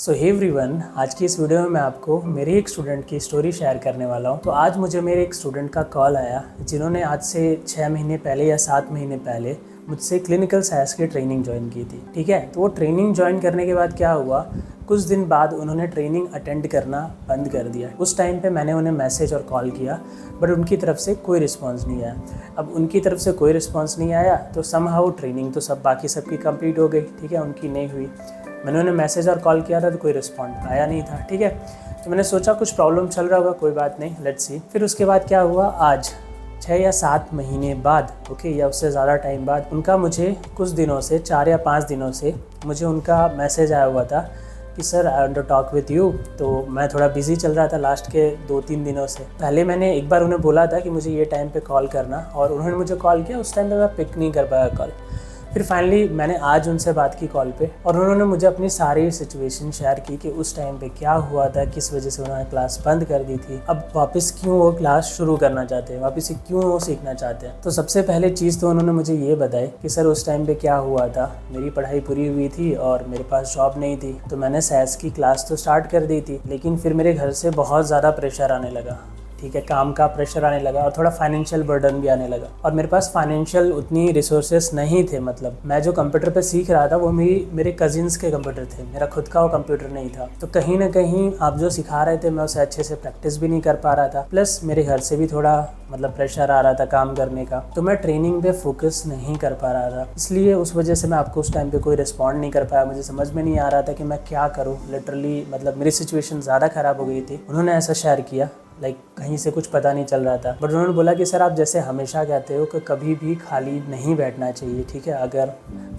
सो hey everyone, आज की इस वीडियो में मैं आपको मेरे एक स्टूडेंट की स्टोरी शेयर करने वाला हूँ। तो आज मुझे मेरे एक स्टूडेंट का कॉल आया जिन्होंने आज से 6 महीने पहले या 7 महीने पहले मुझसे क्लिनिकल साइंस की ट्रेनिंग ज्वाइन की थी। ठीक है, तो वो ट्रेनिंग ज्वाइन करने के बाद क्या हुआ, कुछ दिन बाद उन्होंने ट्रेनिंग अटेंड करना बंद कर दिया। उस टाइम पे मैंने उन्हें मैसेज और कॉल किया बट उनकी तरफ से कोई रिस्पांस नहीं आया। अब उनकी तरफ से कोई रिस्पांस नहीं आया तो समहाउ ट्रेनिंग तो बाकी सबकी कंप्लीट हो गई। ठीक है, उनकी नहीं हुई। मैंने उन्हें मैसेज और कॉल किया था तो कोई रिस्पॉन्ड आया नहीं था। ठीक है, तो मैंने सोचा कुछ प्रॉब्लम चल रहा होगा, कोई बात नहीं, लेट्स सी। फिर उसके बाद क्या हुआ, आज 6 या 7 महीने बाद, ओके, या उससे ज़्यादा टाइम बाद उनका मुझे कुछ दिनों से 4 या 5 दिनों से मुझे उनका मैसेज आया हुआ था कि sir I want to talk with you. तो मैं थोड़ा बिजी चल रहा था लास्ट के 2-3 दिनों से। पहले मैंने एक बार उन्हें बोला था कि मुझे ये टाइम पे कॉल करना और उन्होंने मुझे कॉल किया। उस टाइम पे मैं पिक नहीं कर पाया कॉल। फिर फाइनली मैंने आज उनसे बात की कॉल पे और उन्होंने मुझे अपनी सारी सिचुएशन शेयर की कि उस टाइम पे क्या हुआ था, किस वजह से उन्होंने क्लास बंद कर दी थी, अब वापस क्यों वो क्लास शुरू करना चाहते हैं, वापस से क्यों वो सीखना चाहते हैं। तो सबसे पहले चीज़ तो उन्होंने मुझे ये बताई कि सर उस टाइम पे क्या हुआ था, मेरी पढ़ाई पूरी हुई थी और मेरे पास जॉब नहीं थी। तो मैंने साइंस की क्लास तो स्टार्ट कर दी थी, लेकिन फिर मेरे घर से बहुत ज़्यादा प्रेशर आने लगा। ठीक है, काम का प्रेशर आने लगा और थोड़ा फाइनेंशियल बर्डन भी आने लगा और मेरे पास फाइनेंशियल उतनी रिसोर्सेस नहीं थे। मतलब मैं जो कंप्यूटर पे सीख रहा था वो मेरे कजिन्स के कंप्यूटर थे, मेरा खुद का वो कंप्यूटर नहीं था। तो कहीं ना कहीं आप जो सिखा रहे थे मैं उसे अच्छे से प्रैक्टिस भी नहीं कर पा रहा था, प्लस मेरे घर से भी थोड़ा प्रेशर आ रहा था काम करने का। तो मैं ट्रेनिंग पे फोकस नहीं कर पा रहा था, इसलिए उस वजह से मैं आपको उस टाइम पे कोई रिस्पॉन्ड नहीं कर पाया। मुझे समझ में नहीं आ रहा था कि मैं क्या करूँ। लिटरली मेरी सिचुएशन ज़्यादा ख़राब हो गई थी। उन्होंने ऐसा शेयर किया, कहीं से कुछ पता नहीं चल रहा था, बट उन्होंने बोला कि सर आप जैसे हमेशा कहते हो कि कभी भी खाली नहीं बैठना चाहिए। ठीक है, अगर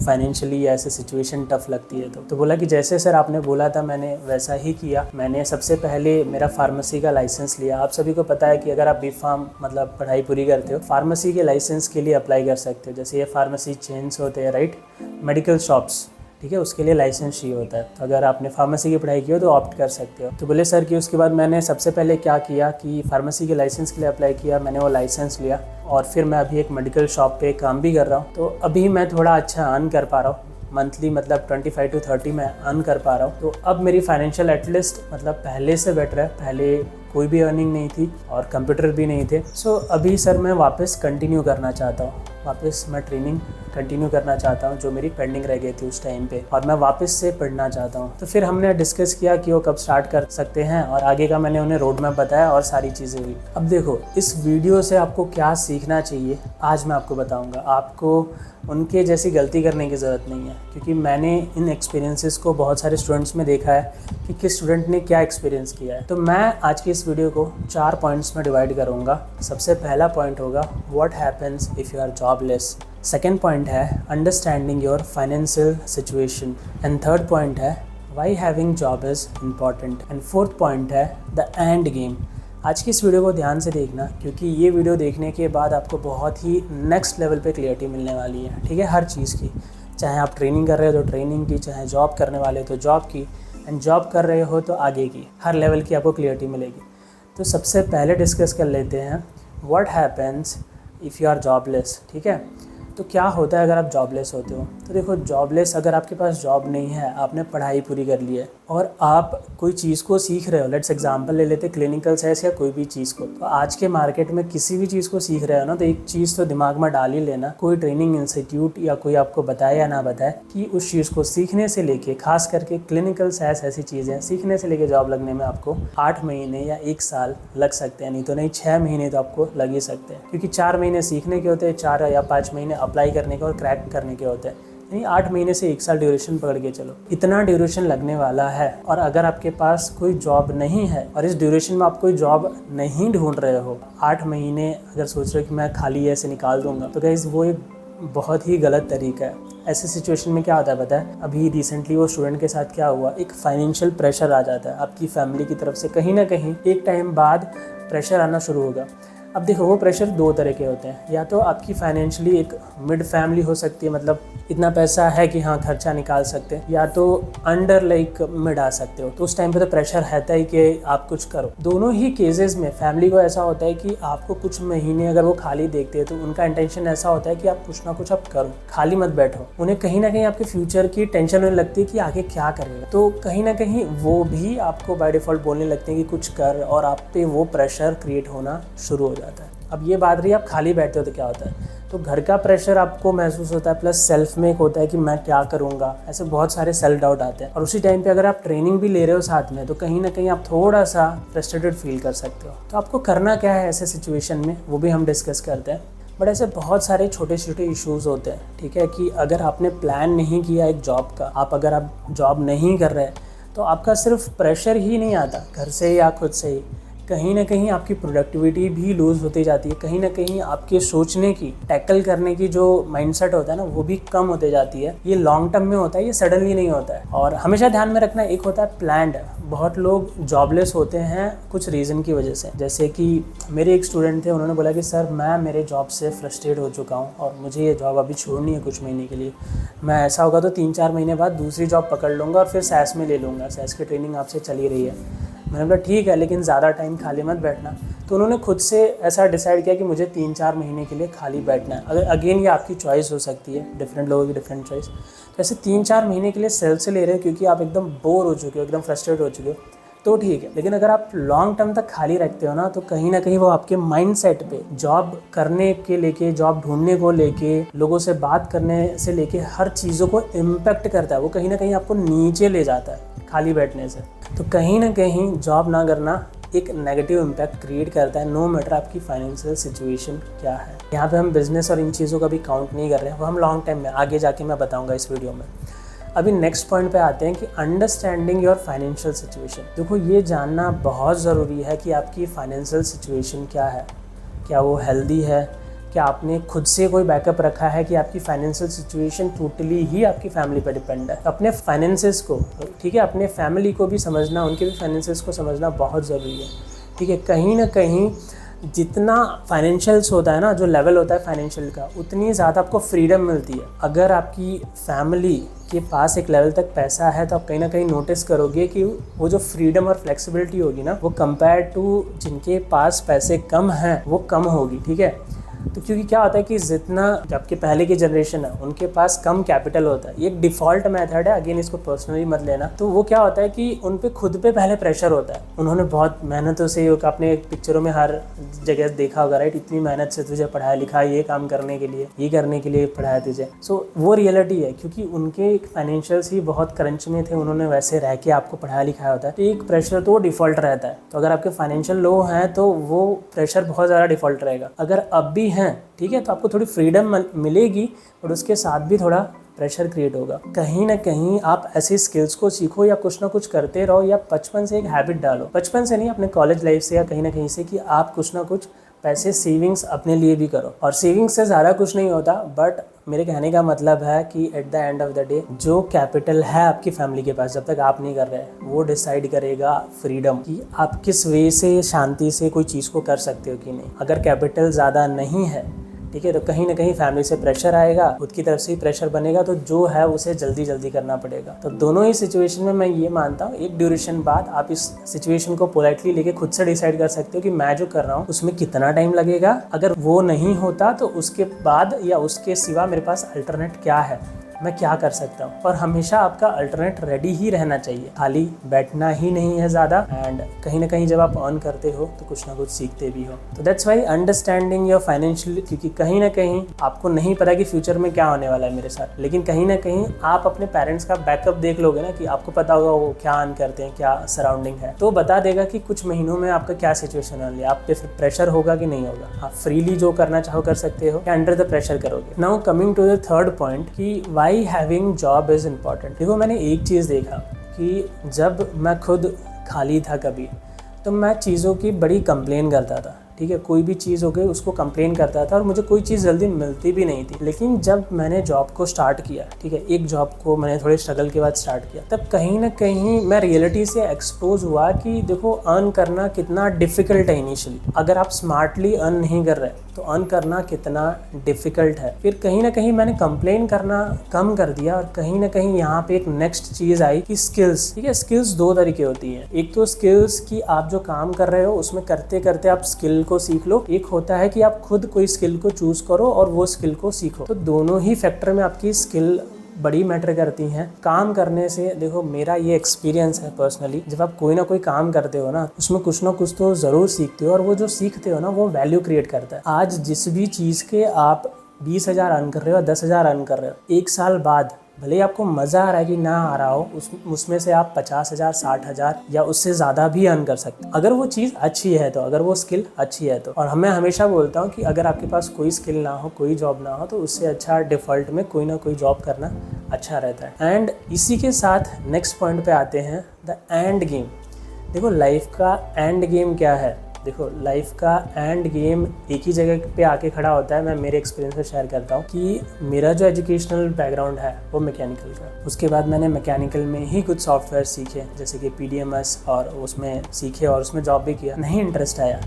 फाइनेंशियली ऐसे सिचुएशन टफ लगती है तो बोला कि जैसे सर आपने बोला था मैंने वैसा ही किया। मैंने सबसे पहले मेरा फार्मेसी का लाइसेंस लिया। आप सभी को पता है कि अगर आप B.Pharm पढ़ाई पूरी करते हो, फार्मेसी के लाइसेंस के लिए अप्लाई कर सकते हो। जैसे ये फार्मेसी चेन्स होते हैं, राइट, मेडिकल शॉप्स, ठीक है, उसके लिए लाइसेंस चाहिए होता है। तो अगर आपने फार्मेसी की पढ़ाई की हो तो ऑप्ट कर सकते हो। तो बोले सर कि उसके बाद मैंने सबसे पहले क्या किया कि फार्मेसी के लाइसेंस के लिए अप्लाई किया, मैंने वो लाइसेंस लिया और फिर मैं अभी एक मेडिकल शॉप पे काम भी कर रहा हूँ। तो अभी मैं थोड़ा अच्छा अर्न कर पा रहा हूँ, मंथली 25 to 30 मैं अर्न कर पा रहा हूँ। तो अब मेरी फाइनेंशियल एटलीस्ट पहले से बेटर है। पहले कोई भी अर्निंग नहीं थी और कंप्यूटर भी नहीं थे। सो अभी सर मैं वापस कंटिन्यू करना चाहता हूँ, वापस मैं ट्रेनिंग कंटिन्यू करना चाहता हूँ जो मेरी पेंडिंग रह गई थी उस टाइम पे, और मैं वापस से पढ़ना चाहता हूँ। तो फिर हमने डिस्कस किया कि वो कब स्टार्ट कर सकते हैं और आगे का मैंने उन्हें रोड मैप बताया और सारी चीज़ें हुई। अब देखो इस वीडियो से आपको क्या सीखना चाहिए आज मैं आपको बताऊँगा। आपको उनके जैसी गलती करने की ज़रूरत नहीं है, क्योंकि मैंने इन एक्सपीरियंसेस को बहुत सारे स्टूडेंट्स में देखा है कि किस स्टूडेंट ने क्या एक्सपीरियंस किया है। तो मैं आज की इस वीडियो को 4 पॉइंट्स में डिवाइड करूँगा। सबसे पहला पॉइंट होगा what happens if you are jobless. Second point है understanding your financial situation and third point है why having job is important and fourth point है द एंड गेम। आज की इस वीडियो को ध्यान से देखना, क्योंकि ये वीडियो देखने के बाद आपको बहुत ही नेक्स्ट लेवल पे क्लियरिटी मिलने वाली है। ठीक है, हर चीज़ की, चाहे आप ट्रेनिंग कर रहे हो तो ट्रेनिंग की, चाहे जॉब करने वाले हो तो जॉब की, एंड जॉब कर रहे हो तो आगे की, हर लेवल की आपको क्लियरिटी मिलेगी। तो सबसे पहले डिस्कस कर लेते हैं what happens if you are jobless. ठीक है, तो क्या होता है अगर आप जॉबलेस होते हो। तो देखो, जॉबलेस अगर आपके पास जॉब नहीं है, आपने पढ़ाई पूरी कर ली है और आप कोई चीज़ को सीख रहे हो, लेट्स एग्जांपल ले लेते क्लिनिकल साइंस या कोई भी चीज़ को। तो आज के मार्केट में किसी भी चीज़ को सीख रहे हो ना, तो एक चीज़ तो दिमाग में डाल ही लेना, कोई ट्रेनिंग इंस्टीट्यूट या कोई आपको बताए या ना बताए कि उस चीज़ को सीखने से लेके, खास करके क्लिनिकल साइंस ऐसी चीज़ें सीखने से लेके जॉब लगने में आपको 8 महीने या 1 साल लग सकते हैं, नहीं तो नहीं 6 महीने तो आपको लग ही सकते हैं, क्योंकि 4 महीने सीखने के होते हैं, 4 या 5 महीने अप्लाई करने के और क्रैक करने के होते हैं। यानी 8 महीने से 1 साल ड्यूरेशन पकड़ के चलो, इतना ड्यूरेशन लगने वाला है। और अगर आपके पास कोई जॉब नहीं है और इस ड्यूरेशन में आप कोई जॉब नहीं ढूंढ रहे हो, 8 महीने अगर सोच रहे हो कि मैं खाली ऐसे निकाल दूंगा, तो गाइस वो एक बहुत ही गलत तरीका है। ऐसे सिचुएशन में क्या होता है पता है, अभी रिसेंटली वो स्टूडेंट के साथ क्या हुआ, एक फाइनेंशियल प्रेशर आ जाता है आपकी फैमिली की तरफ से। कहीं ना कहीं एक टाइम बाद प्रेशर आना शुरू होगा। अब देखो वो प्रेशर दो तरह के होते हैं, या तो आपकी फाइनेंशियली एक मिड फैमिली हो सकती है, मतलब इतना पैसा है कि हाँ खर्चा निकाल सकते हैं, या तो अंडर लाइक मिड आ सकते हो, तो उस टाइम पे तो प्रेशर रहता ही कि आप कुछ करो। दोनों ही केसेस में फैमिली को ऐसा होता है कि आपको कुछ महीने अगर वो खाली देखते हैं तो उनका इंटेंशन ऐसा होता है कि आप कुछ ना कुछ अब करो, खाली मत बैठो। उन्हें कहीं ना कहीं आपके फ्यूचर की टेंशन होने लगती है कि आगे क्या करेगा, तो कहीं ना कहीं वो भी आपको बाय डिफॉल्ट बोलने लगते हैं कि कुछ कर, और आप पे वो प्रेशर क्रिएट होना शुरू हो जाता है। अब ये बात रही आप खाली बैठते हो तो क्या होता है, तो घर का प्रेशर आपको महसूस होता है, प्लस सेल्फ में एक होता है कि मैं क्या करूँगा, ऐसे बहुत सारे सेल्फ डाउट आते हैं। और उसी टाइम पे अगर आप ट्रेनिंग भी ले रहे हो साथ में, तो कहीं ना कहीं आप थोड़ा सा फ्रस्ट्रेटेड फील कर सकते हो। तो आपको करना क्या है ऐसे सिचुएशन में, वो भी हम डिस्कस करते हैं। बट ऐसे बहुत सारे छोटे छोटे इश्यूज़ होते हैं, ठीक है, कि अगर आपने प्लान नहीं किया एक जॉब का, अगर आप जॉब नहीं कर रहे, तो आपका सिर्फ प्रेशर ही नहीं आता घर से या खुद से ही, कहीं ना कहीं आपकी प्रोडक्टिविटी भी लूज़ होती जाती है, कहीं ना कहीं आपके सोचने की, टैकल करने की जो माइंडसेट होता है ना, वो भी कम होते जाती है। ये लॉन्ग टर्म में होता है, ये सडनली नहीं होता है। और हमेशा ध्यान में रखना, एक होता है प्लान्ड। बहुत लोग जॉबलेस होते हैं कुछ रीज़न की वजह से, जैसे कि मेरे एक स्टूडेंट थे, उन्होंने बोला कि सर मैं मेरे जॉब से फ्रस्ट्रेट हो चुका हूँ और मुझे ये जॉब अभी छोड़नी है कुछ महीने के लिए। मैं ऐसा होगा तो 3-4 महीने बाद दूसरी जॉब पकड़ लूँगा और फिर सैस में ले लूँगा, सैस की ट्रेनिंग आपसे चली रही है। मैंने बोला ठीक है, लेकिन ज़्यादा टाइम खाली मत बैठना। तो उन्होंने खुद से ऐसा डिसाइड किया कि मुझे 3-4 महीने के लिए खाली बैठना है। अगर अगेन ये आपकी चॉइस हो सकती है, डिफरेंट लोगों की डिफरेंट चॉइस। तो ऐसे 3-4 महीने के लिए सेल्फ से ले रहे हो क्योंकि आप एकदम बोर हो चुके हो, एकदम फ्रस्ट्रेट हो चुके हो, तो ठीक है। लेकिन अगर आप लॉन्ग टर्म तक खाली रखते हो ना, तो कहीं ना कहीं वो आपके माइंड सेट पे, जॉब करने के लेके, जॉब ढूंढने को लेके, लोगों से बात करने से लेके, हर चीज़ों को इम्पेक्ट करता है। वो कहीं ना कहीं आपको नीचे ले जाता है खाली बैठने से। तो कहीं ना कहीं जॉब ना करना एक नेगेटिव इम्पैक्ट क्रिएट करता है, नो मैटर आपकी फाइनेंशियल सिचुएशन क्या है। यहाँ पे हम बिजनेस और इन चीज़ों का भी काउंट नहीं कर रहे हैं, वो हम लॉन्ग टाइम में आगे जाके मैं बताऊँगा इस वीडियो में। अभी नेक्स्ट पॉइंट पे आते हैं कि अंडरस्टैंडिंग योर फाइनेंशियल सिचुएशन। देखो ये जानना बहुत ज़रूरी है कि आपकी फाइनेंशियल सिचुएशन क्या है, क्या वो हेल्दी है, क्या आपने खुद से कोई बैकअप रखा है, कि आपकी फाइनेंशियल सिचुएशन टोटली ही आपकी फैमिली पर डिपेंड है। अपने फाइनेंसेस को, ठीक है, अपने फैमिली को भी समझना, उनके भी फाइनेंसेस को समझना बहुत ज़रूरी है, ठीक है। कहीं ना कहीं जितना फाइनेंशियल्स होता है ना, जो लेवल होता है फाइनेंशियल का, उतनी ज़्यादा आपको फ्रीडम मिलती है। अगर आपकी फैमिली के पास एक लेवल तक पैसा है, तो आप कहीं ना कहीं नोटिस करोगे कि वो जो फ्रीडम और फ्लेक्सिबिलिटी होगी ना, वो कंपेयर टू जिनके पास पैसे कम हैं वो कम होगी, ठीक है। तो क्योंकि क्या होता है कि जितना आपके पहले की जनरेशन है उनके पास कम कैपिटल होता है, ये एक डिफ़ॉल्ट मेथड है, अगेन इसको पर्सनली मत लेना। तो वो क्या होता है कि उन पे खुद पे पहले प्रेशर होता है, उन्होंने बहुत मेहनतों से, आपने पिक्चरों में हर जगह देखा होगा राइट, इतनी मेहनत से तुझे पढ़ाया लिखा, ये काम करने के लिए, ये करने के लिए पढ़ाया तुझे। सो वो रियलिटी है, क्योंकि उनके फाइनेंशियल्स ही बहुत क्रंच में थे, उन्होंने वैसे रह के आपको पढ़ाया लिखाया होता है। तो एक प्रेशर तो डिफ़ॉल्ट रहता है। तो अगर आपके फाइनेंशियल लो हैं तो वो प्रेशर बहुत ज़्यादा डिफ़ॉल्ट रहेगा। अगर अब भी हैं, ठीक है, तो आपको थोड़ी फ्रीडम मिलेगी, और उसके साथ भी थोड़ा प्रेशर क्रिएट होगा। कहीं ना कहीं आप ऐसी स्किल्स को सीखो या कुछ ना कुछ करते रहो, या बचपन से एक हैबिट डालो, बचपन से नहीं, अपने कॉलेज लाइफ से या कहीं ना कहीं से, कि आप कुछ ना कुछ पैसे सेविंग्स अपने लिए भी करो। और सेविंग्स से ज़्यादा कुछ नहीं होता, बट मेरे कहने का मतलब है कि at the end of the day जो कैपिटल है आपकी फैमिली के पास, जब तक आप नहीं कर रहे, वो डिसाइड करेगा फ्रीडम, कि आप किस वे से शांति से कोई चीज़ को कर सकते हो कि नहीं। अगर कैपिटल ज़्यादा नहीं है, ठीक है, तो कहीं ना कहीं फैमिली से प्रेशर आएगा, खुद की तरफ से ही प्रेशर बनेगा, तो जो है उसे जल्दी जल्दी करना पड़ेगा। तो दोनों ही सिचुएशन में मैं ये मानता हूँ, एक ड्यूरेशन बाद आप इस सिचुएशन को पोलाइटली लेके खुद से डिसाइड कर सकते हो कि मैं जो कर रहा हूँ उसमें कितना टाइम लगेगा। अगर वो नहीं होता तो उसके बाद या उसके सिवा मेरे पास अल्टरनेट क्या है, मैं क्या कर सकता हूँ। और हमेशा आपका अल्टरनेट रेडी ही रहना चाहिए, खाली बैठना ही नहीं है ज़्यादा। एंड कहीं ना कहीं जब आप अर्न करते हो तो कुछ ना कुछ सीखते भी हो। तो that's why understanding your financial, क्योंकि कहीं ना कहीं आपको नहीं पता कि फ्यूचर में क्या होने वाला है मेरे साथ, लेकिन कहीं ना कहीं आप अपने पेरेंट्स का बैकअप देख लोगे ना, कि आपको पता होगा वो क्या अर्न करते हैं, क्या सराउंडिंग है, तो बता देगा कि कुछ महीनों में आपका क्या सिचुएशन है, आप पे फिर प्रेशर होगा कि नहीं होगा, आप फ्रीली जो करना चाहो कर सकते हो, या अंडर द प्रेशर करोगे। Now coming to the third point, कि why having job is important. देखो मैंने एक चीज़ देखा कि जब मैं खुद खाली था कभी, तो मैं चीज़ों की बड़ी कंप्लेन करता था, ठीक है, कोई भी चीज़ हो गई उसको कंप्लेन करता था और मुझे कोई चीज़ जल्दी मिलती भी नहीं थी। लेकिन जब मैंने जॉब को स्टार्ट किया, ठीक है, एक जॉब को मैंने थोड़े स्ट्रगल के बाद स्टार्ट किया, तब कहीं ना कहीं मैं रियलिटी से एक्सपोज हुआ कि देखो अर्न करना कितना डिफिकल्ट है इनिशियली। अगर आप स्मार्टली अर्न नहीं कर रहे तो अर्न करना कितना डिफिकल्ट है। फिर कहीं ना कहीं मैंने कंप्लेन करना कम कर दिया और कहीं ना कहीं यहाँ पे एक नेक्स्ट चीज़ आई कि स्किल्स। ठीक है, स्किल्स दो तरीके होती हैं। एक तो स्किल्स कि आप जो काम कर रहे हो उसमें करते करते आप स्किल को सीख लो, एक होता है कि आप खुद कोई स्किल को चूज करो और वो स्किल को सीखो। तो दोनों ही फैक्टर में आपकी स्किल बड़ी मैटर करती हैं। काम करने से देखो, मेरा ये एक्सपीरियंस है पर्सनली, जब आप कोई ना कोई काम करते हो ना, उसमें कुछ ना कुछ तो ज़रूर सीखते हो और वो जो सीखते हो ना वो वैल्यू क्रिएट करता है। आज जिस भी चीज़ के आप 20,000 अर्न कर रहे हो, 10,000 अर्न कर रहे हो, एक साल बाद भले ही आपको मज़ा आ रहा है कि ना आ रहा हो, उसमें से आप 50,000, 60,000 या उससे ज़्यादा भी अर्न कर सकते हैं, अगर वो चीज़ अच्छी है तो, अगर वो स्किल अच्छी है तो। और मैं हमेशा बोलता हूँ कि अगर आपके पास कोई स्किल ना हो, कोई जॉब ना हो, तो उससे अच्छा डिफ़ॉल्ट में कोई ना कोई जॉब करना अच्छा रहता है। एंड इसी के साथ नेक्स्ट पॉइंट पे आते हैं, द एंड गेम। देखो लाइफ का एंड गेम क्या है? देखो लाइफ का एंड गेम एक ही जगह पे आके खड़ा होता है। मैं मेरे एक्सपीरियंस से शेयर करता हूँ कि मेरा जो एजुकेशनल बैकग्राउंड है वो मैकेनिकल का। उसके बाद मैंने मैकेनिकल में ही कुछ सॉफ्टवेयर सीखे, जैसे कि PDMS, और उसमें सीखे और उसमें जॉब भी किया। नहीं इंटरेस्ट आया,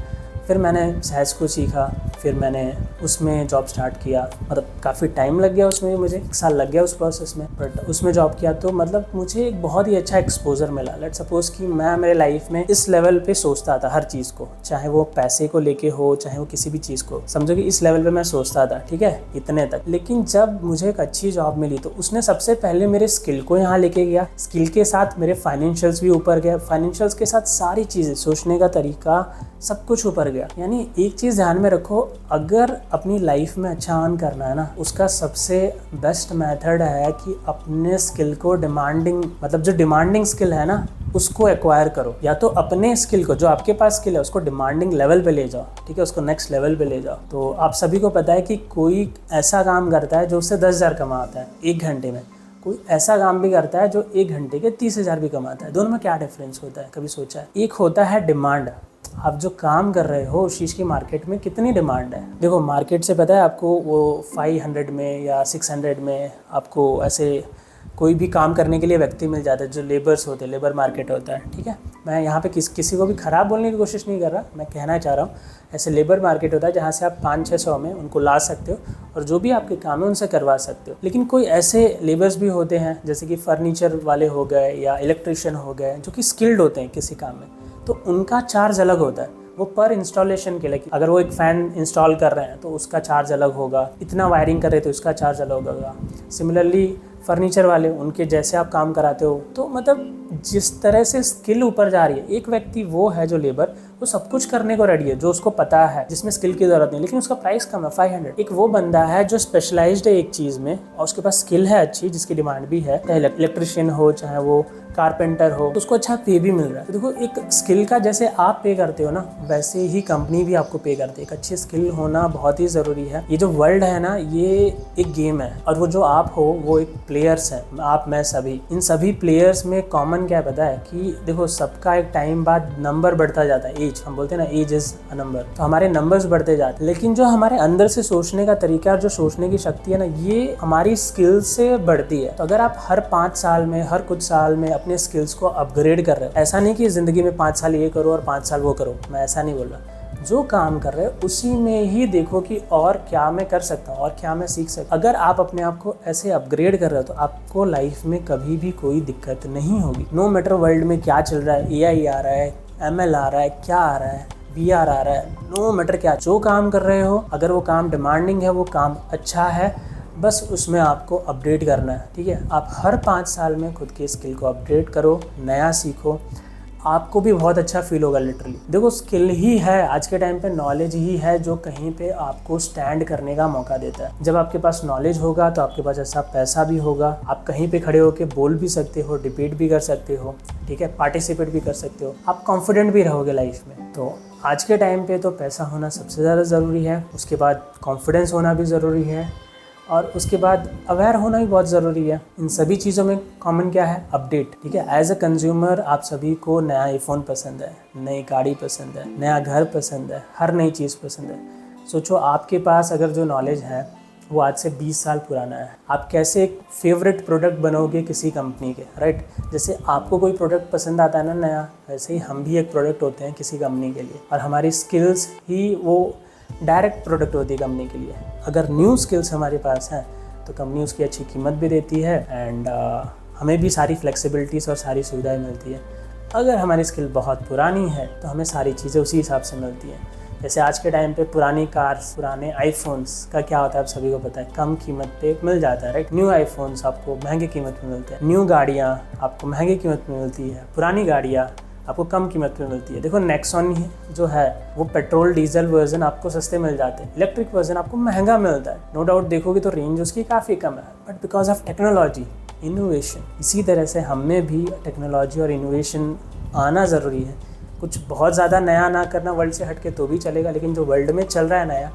फिर मैंने SaaS को सीखा, फिर मैंने उसमें जॉब स्टार्ट किया। मतलब काफ़ी टाइम लग गया उसमें, मुझे 1 साल लग गया उस प्रोसेस में, बट उसमें जॉब किया तो मतलब मुझे एक बहुत ही अच्छा एक्सपोजर मिला। लेट सपोज कि मैं मेरे लाइफ में इस लेवल पे सोचता था हर चीज़ को, चाहे वो पैसे को लेके हो, चाहे वो किसी भी चीज़ को, समझो कि इस लेवल पे मैं सोचता था, ठीक है, इतने तक। लेकिन जब मुझे एक अच्छी जॉब मिली तो उसने सबसे पहले मेरे स्किल को यहाँ लेके गया, स्किल के साथ मेरे फाइनेंशियल्स भी ऊपर गया, फाइनेंशियल्स के साथ सारी चीज़ें, सोचने का तरीका, सब कुछ ऊपर गया। यानी एक चीज़ ध्यान में रखो, अगर अपनी लाइफ में अच्छा अर्न करना है ना, उसका सबसे बेस्ट मेथड है कि अपने स्किल को डिमांडिंग, मतलब जो डिमांडिंग स्किल है ना उसको एक्वायर करो। या तो अपने स्किल को, जो आपके पास स्किल है, उसको डिमांडिंग लेवल पे ले जाओ, ठीक है, उसको नेक्स्ट लेवल पे ले जाओ। तो आप सभी को पता है कि कोई ऐसा काम करता है जो उससे 10,000 कमाता है 1 घंटे में, कोई ऐसा काम भी करता है जो 1 घंटे के 30,000 भी कमाता है। दोनों में क्या डिफरेंस होता है, कभी सोचा है? एक होता है डिमांड, आप जो काम कर रहे हो उस चीज़ की मार्केट में कितनी डिमांड है। देखो मार्केट से पता है आपको, वो 500 में या 600 में आपको ऐसे कोई भी काम करने के लिए व्यक्ति मिल जाते हैं, जो लेबर्स होते हैं, लेबर मार्केट होता है, ठीक है। मैं यहाँ पे किसी को भी ख़राब बोलने की कोशिश नहीं कर रहा, मैं कहना चाह रहा हूँ ऐसे लेबर मार्केट होता है जहाँ से आप 500-600 में उनको ला सकते हो और जो भी आपके काम है उनसे करवा सकते हो। लेकिन कोई ऐसे लेबर्स भी होते हैं जैसे कि फर्नीचर वाले हो गए या इलेक्ट्रिशियन हो गए, जो कि स्किल्ड होते हैं किसी काम में, तो उनका चार्ज अलग होता है। वो पर इंस्टॉलेशन के लिए, अगर वो एक फ़ैन इंस्टॉल कर रहे हैं तो उसका चार्ज अलग होगा, इतना वायरिंग कर रहे तो उसका चार्ज अलग होगा। सिमिलरली फर्नीचर वाले, उनके जैसे आप काम कराते हो, तो मतलब जिस तरह से स्किल ऊपर जा रही है, एक व्यक्ति वो है जो लेबर, वो सब कुछ करने को रेडी है, जो उसको पता है, जिसमें स्किल की ज़रूरत नहीं, लेकिन उसका प्राइस कम है 500। एक वो बंदा है जो स्पेशलाइज्ड है एक चीज़ में और उसके पास स्किल है अच्छी, जिसकी डिमांड भी है, चाहे इलेक्ट्रिशियन हो, चाहे वो कारपेंटर हो, तो उसको अच्छा पे भी मिल रहा है। तो देखो एक स्किल का जैसे आप पे करते हो ना, वैसे ही कंपनी भी आपको पे करती है। एक अच्छी स्किल होना बहुत ही ज़रूरी है। ये जो वर्ल्ड है ना, ये एक गेम है और वो जो आप हो वो एक प्लेयर्स है, आप, मैं, सभी। इन सभी प्लेयर्स में कॉमन क्या पता है कि देखो सबका एक टाइम बाद नंबर बढ़ता जाता है, एज, हम बोलते हैं ना, एज इज अ नंबर, तो हमारे नंबर्स बढ़ते जाते हैं। लेकिन जो हमारे अंदर से सोचने का तरीका और जो सोचने की शक्ति है ना, ये हमारी स्किल से बढ़ती है। तो अगर आप हर 5 साल में, हर कुछ साल में अपने स्किल्स को अपग्रेड कर रहे हो, ऐसा नहीं कि ज़िंदगी में 5 साल ये करो और 5 साल वो करो, मैं ऐसा नहीं बोल रहा। जो काम कर रहे हो उसी में ही देखो कि और क्या मैं कर सकता हूँ और क्या मैं सीख सकता हूँ। अगर आप अपने आप को ऐसे अपग्रेड कर रहे हो तो आपको लाइफ में कभी भी कोई दिक्कत नहीं होगी। नो मैटर वर्ल्ड में क्या चल रहा है, AI आ रहा है, ML आ रहा है, क्या आ रहा है, VR आ रहा है, नो मैटर क्या, जो काम कर रहे हो, अगर वो काम डिमांडिंग है, वो काम अच्छा है, बस उसमें आपको अपडेट करना है, ठीक है। आप हर 5 साल में खुद के स्किल को अपडेट करो, नया सीखो, आपको भी बहुत अच्छा फील होगा। लिटरली देखो स्किल ही है आज के टाइम पे, नॉलेज ही है जो कहीं पे आपको स्टैंड करने का मौका देता है। जब आपके पास नॉलेज होगा तो आपके पास ऐसा पैसा भी होगा, आप कहीं पे खड़े होकर बोल भी सकते हो, डिबेट भी कर सकते हो, ठीक है, पार्टिसिपेट भी कर सकते हो, आप कॉन्फिडेंट भी रहोगे लाइफ में। तो आज के टाइम पे तो पैसा होना सबसे ज़्यादा ज़रूरी है, उसके बाद कॉन्फिडेंस होना भी ज़रूरी है और उसके बाद अवेयर होना भी बहुत ज़रूरी है। इन सभी चीज़ों में कॉमन क्या है? अपडेट। ठीक है, एज अ कंज्यूमर आप सभी को नया आईफोन पसंद है, नई गाड़ी पसंद है, नया घर पसंद है, हर नई चीज़ पसंद है। सोचो आपके पास अगर जो नॉलेज है वो आज से 20 साल पुराना है, आप कैसे एक फेवरेट प्रोडक्ट बनोगे किसी कंपनी के, राइट? जैसे आपको कोई प्रोडक्ट पसंद आता है ना नया, वैसे ही हम भी एक प्रोडक्ट होते हैं किसी कंपनी के लिए, और हमारी स्किल्स ही वो डायरेक्ट प्रोडक्ट होती है कंपनी के लिए। अगर न्यू स्किल्स हमारे पास हैं तो कंपनी उसकी अच्छी कीमत भी देती है एंड हमें भी सारी फ्लेक्सिबिलिटीज़ और सारी सुविधाएं मिलती है। अगर हमारी स्किल बहुत पुरानी है तो हमें सारी चीज़ें उसी हिसाब से मिलती हैं। जैसे आज के टाइम पे पुरानी कार्स, पुराने आईफोन्स का क्या होता है आप सभी को पता है, कम कीमत पे मिल जाता है, राइट? न्यू आईफोन्स आपको महंगे कीमत में मिलते हैं, न्यू गाड़ियाँ आपको महंगी कीमत में मिलती है, पुरानी गाड़ियाँ आपको कम कीमत में मिलती है। देखो नेक्सॉन जो है वो पेट्रोल डीजल वर्जन आपको सस्ते मिल जाते हैं, इलेक्ट्रिक वर्जन आपको महंगा मिलता है। नो डाउट देखोगे तो रेंज उसकी काफ़ी कम है, but because of technology, innovation. इसी तरह से हमें भी टेक्नोलॉजी और इनोवेशन आना ज़रूरी है। कुछ बहुत ज़्यादा नया ना करना वर्ल्ड से हट के तो भी चलेगा, लेकिन जो वर्ल्ड में चल रहा है नया,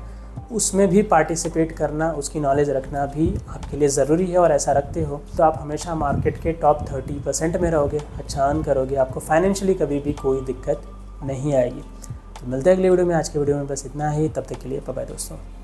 उसमें भी पार्टिसिपेट करना, उसकी नॉलेज रखना भी आपके लिए ज़रूरी है। और ऐसा रखते हो तो आप हमेशा मार्केट के टॉप 30% में रहोगे, अच्छा अर्न करोगे, आपको फाइनेंशियली कभी भी कोई दिक्कत नहीं आएगी। तो मिलते हैं अगले वीडियो में। आज के वीडियो में बस इतना ही, तब तक के लिए बाय बाय दोस्तों।